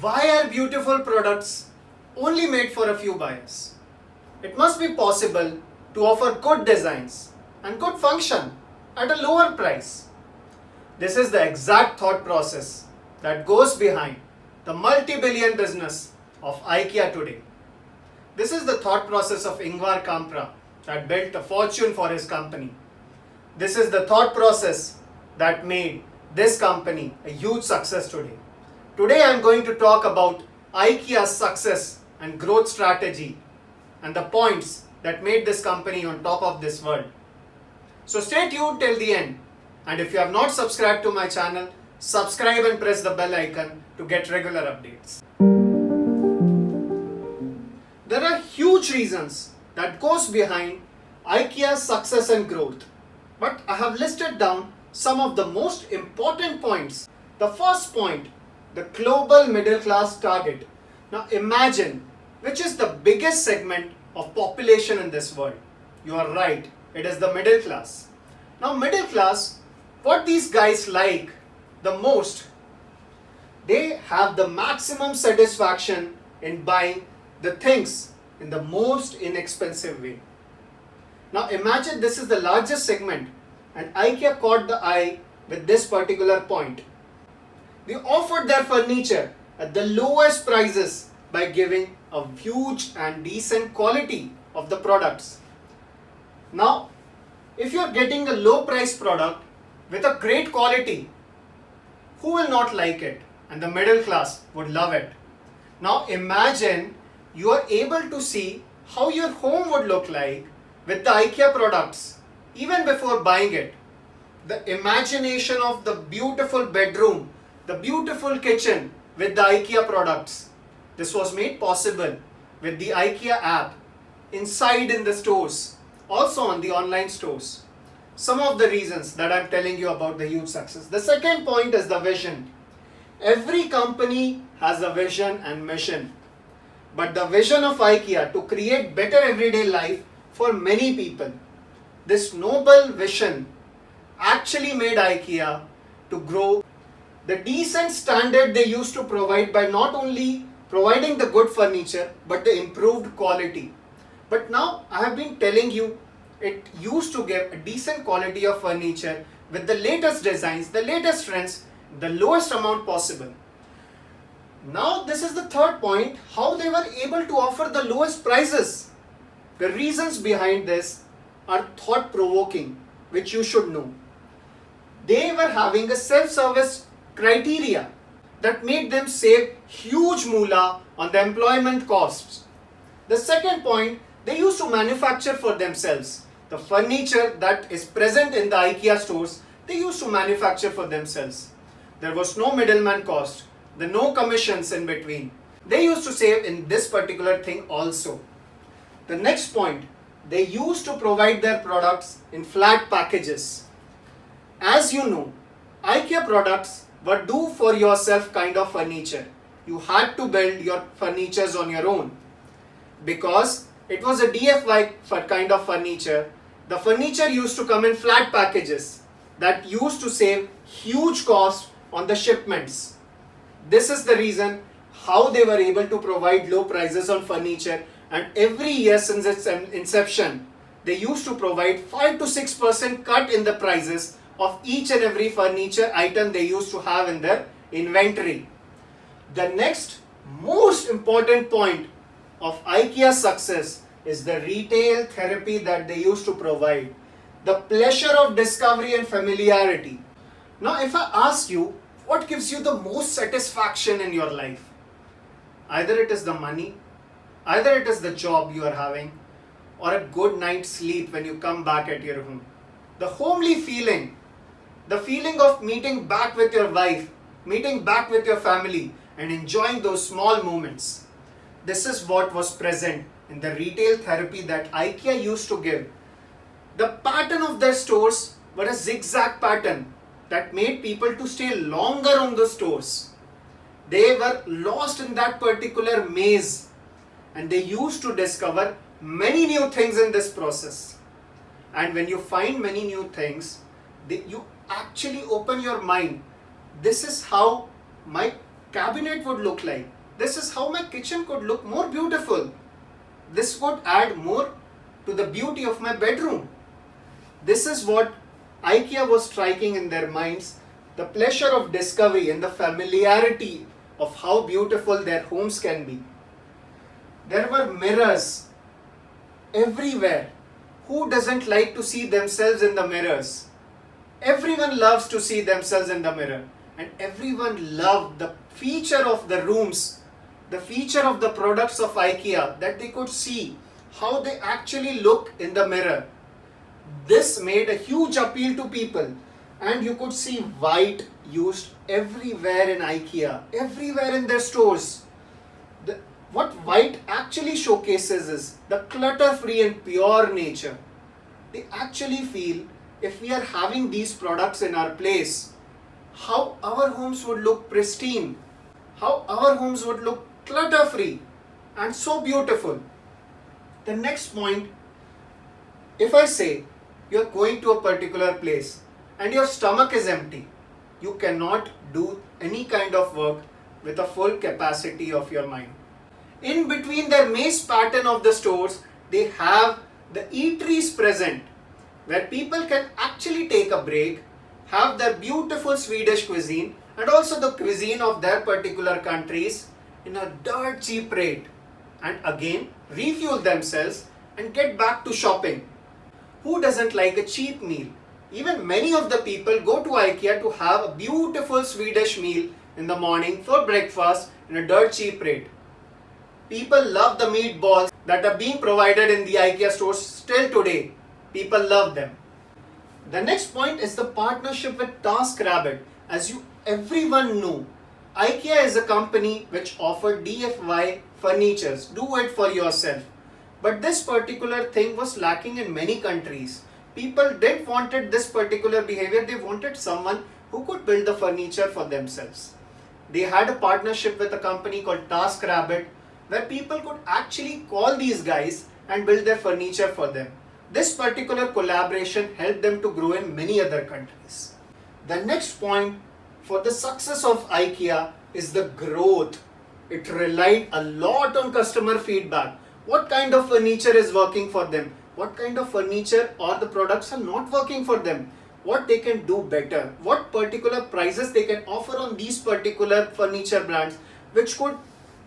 Why are beautiful products only made for a few buyers? It must be possible to offer good designs and good function at a lower price. This is the exact thought process that goes behind the multi-billion business of IKEA today. This is the thought process of Ingvar Kamprad that built a fortune for his company. This is the thought process that made this company a huge success today. Today I am going to talk about IKEA's success and growth strategy and the points that made this company on top of this world. So stay tuned till the end, and if you have not subscribed to my channel, subscribe and press the bell icon to get regular updates. There are huge reasons that goes behind IKEA's success and growth, but I have listed down some of the most important points. The first point, the global middle class target. Now imagine which is the biggest segment of population in this world. You are right, it is the middle class. Now middle class, what these guys like the most, they have the maximum satisfaction in buying the things in the most inexpensive way. Now imagine this is the largest segment and IKEA caught the eye with this particular point. They offered their furniture at the lowest prices by giving a huge and decent quality of the products. Now, if you are getting a low price product with a great quality, who will not like it? And the middle class would love it. Now imagine you are able to see how your home would look like with the IKEA products even before buying it. The imagination of the beautiful bedroom, the beautiful kitchen with the IKEA products. This was made possible with the IKEA app inside in the stores, also on the online stores. Some of the reasons that I'm telling you about the huge success. The second point is the vision. Every company has a vision and mission. But the vision of IKEA to create better everyday life for many people. This noble vision actually made IKEA to grow. The decent standard they used to provide by not only providing the good furniture but the improved quality. But now I have been telling you it used to give a decent quality of furniture with the latest designs, the latest trends, the lowest amount possible. Now this is the third point, how they were able to offer the lowest prices. The reasons behind this are thought-provoking, which you should know. They were having a self-service criteria that made them save huge moolah on the employment costs. The second point, they used to manufacture for themselves. The furniture that is present in the IKEA stores, they used to manufacture for themselves. There was no middleman cost, there no commissions in between. They used to save in this particular thing also. The next point, they used to provide their products in flat packages. As you know, IKEA products were do for yourself kind of furniture. You had to build your furnitures on your own because it was a DIY kind of furniture. The furniture used to come in flat packages that used to save huge cost on the shipments. This is the reason how they were able to provide low prices on furniture, and every year since its inception they used to provide 5 to 6% cut in the prices of each and every furniture item they used to have in their inventory. The next most important point of IKEA's success is the retail therapy that they used to provide. The pleasure of discovery and familiarity. Now if I ask you, what gives you the most satisfaction in your life? Either it is the money, either it is the job you are having, or a good night's sleep when you come back at your home. The homely feeling, the feeling of meeting back with your wife, meeting back with your family and enjoying those small moments. This is what was present in the retail therapy that IKEA used to give. The pattern of their stores were a zigzag pattern that made people to stay longer on the stores. They were lost in that particular maze and they used to discover many new things in this process. And when you find many new things, you actually open your mind. This is how my cabinet would look like. This is how my kitchen could look more beautiful. This would add more to the beauty of my bedroom. This is what IKEA was striking in their minds, the pleasure of discovery and the familiarity of how beautiful their homes can be. There were mirrors everywhere. Who doesn't like to see themselves in the mirrors? Everyone loves to see themselves in the mirror, and everyone loved the feature of the rooms, the feature of the products of IKEA, that they could see how they actually look in the mirror. This made a huge appeal to people, and you could see white used everywhere in IKEA, everywhere in their stores. What white actually showcases is the clutter-free and pure nature. They actually feel if we are having these products in our place, how our homes would look pristine, how our homes would look clutter-free and so beautiful. The next point, if I say you're going to a particular place and your stomach is empty, you cannot do any kind of work with a full capacity of your mind. In between their maze pattern of the stores, they have the eateries present, where people can actually take a break, have their beautiful Swedish cuisine and also the cuisine of their particular countries in a dirt cheap rate, and again refuel themselves and get back to shopping. Who doesn't like a cheap meal? Even many of the people go to IKEA to have a beautiful Swedish meal in the morning for breakfast in a dirt cheap rate. People love the meatballs that are being provided in the IKEA stores still today. People love them. The next point is the partnership with TaskRabbit. As everyone knew, IKEA is a company which offered DIY furnitures, do it for yourself. But this particular thing was lacking in many countries. People didn't wanted this particular behavior, they wanted someone who could build the furniture for themselves. They had a partnership with a company called TaskRabbit, where people could actually call these guys and build their furniture for them. This particular collaboration helped them to grow in many other countries. The next point for the success of IKEA is the growth. It relied a lot on customer feedback. What kind of furniture is working for them? What kind of furniture or the products are not working for them? What they can do better? What particular prices they can offer on these particular furniture brands, which could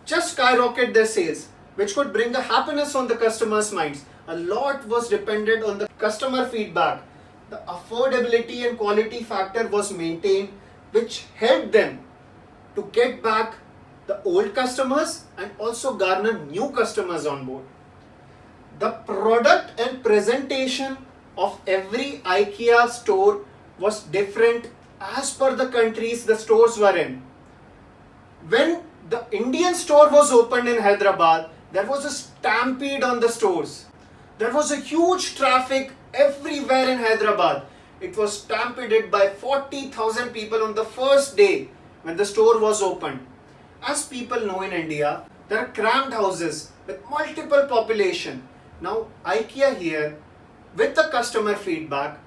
just skyrocket their sales, which could bring the happiness on the customers' minds. A lot was dependent on the customer feedback. The affordability and quality factor was maintained, which helped them to get back the old customers and also garner new customers on board. The product and presentation of every IKEA store was different as per the countries the stores were in. When the Indian store was opened in Hyderabad, there was a stampede on the stores. There was a huge traffic everywhere in Hyderabad. It was stampeded by 40,000 people on the first day when the store was opened. As people know in India, there are crammed houses with multiple population. Now IKEA here, with the customer feedback,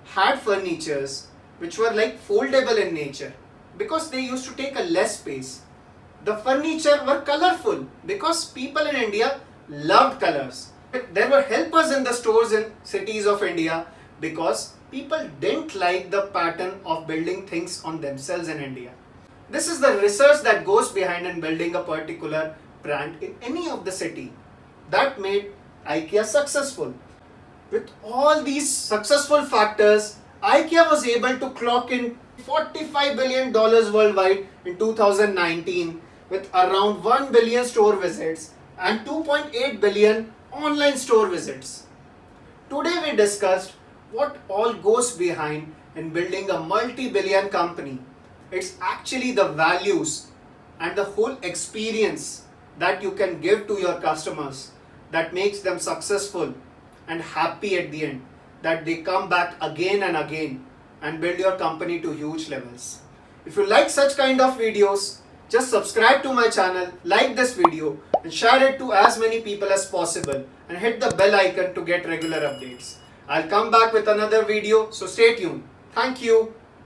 had furnitures which were like foldable in nature because they used to take a less space. The furniture were colorful because people in India loved colors. There were helpers in the stores in cities of India because people didn't like the pattern of building things on themselves in India. This is the research that goes behind in building a particular brand in any of the city. That made IKEA successful. With all these successful factors, IKEA was able to clock in $45 billion worldwide in 2019 with around 1 billion store visits and 2.8 billion online store visits. Today we discussed what all goes behind in building a multi-billion company. It's actually the values and the whole experience that you can give to your customers that makes them successful and happy at the end, that they come back again and again and build your company to huge levels. If you like such kind of videos, just subscribe to my channel, like this video and share it to as many people as possible and hit the bell icon to get regular updates. I'll come back with another video, so stay tuned. Thank you.